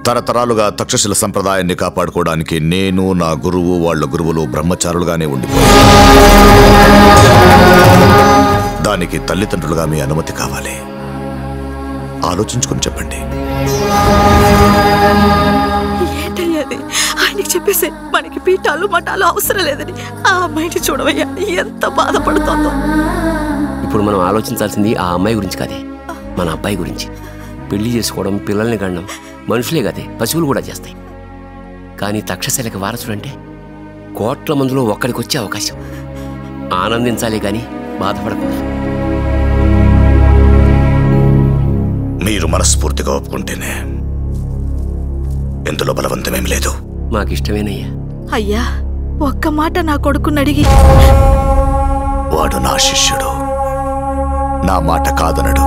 తరతరాలుగా తక్షశిల సంప్రదాయాన్ని కాపాడుకోవడానికి నేను, నా గురువు, వాళ్ళ గురువులు బ్రహ్మచారులుగానే ఉండిపోయారు. దానికి తల్లిదండ్రులుగా మీ అనుమతి కావాలి. ఆలోచించుకుని చెప్పండి. ఏంటయ్యది? ఆయనకి చెప్పేసే, మనకి పీఠాలు మఠాలు అవసరం లేదని. ఆ అమ్మాయిని చూడవయ్యా, ఎంత బాధపడుతోందో. ఇప్పుడు మనం ఆలోచించాల్సింది ఆ అమ్మాయి గురించి కాదే, మన అబ్బాయి గురించి. పెళ్లి చేసుకోవడం, పిల్లల్ని గండం మనుషులే కదే, పశువులు కూడా చేస్తాయి. కానీ తక్షశిలకి వారసుడంటే కోట్ల మందిలో ఒక్కడికి వచ్చే అవకాశం. ఆనందించాలి కానీ బాధపడకూడదు. మీరు మనస్ఫూర్తిగా ఒప్పుకుంటేనే, ఇందులో బలవంతమేం లేదు. మాకిష్టమేనయ్యా. అయ్యా, ఒక్క మాట నా కొడుకుని అడిగి. వాడు నా శిష్యుడు, నా మాట కాదనడు.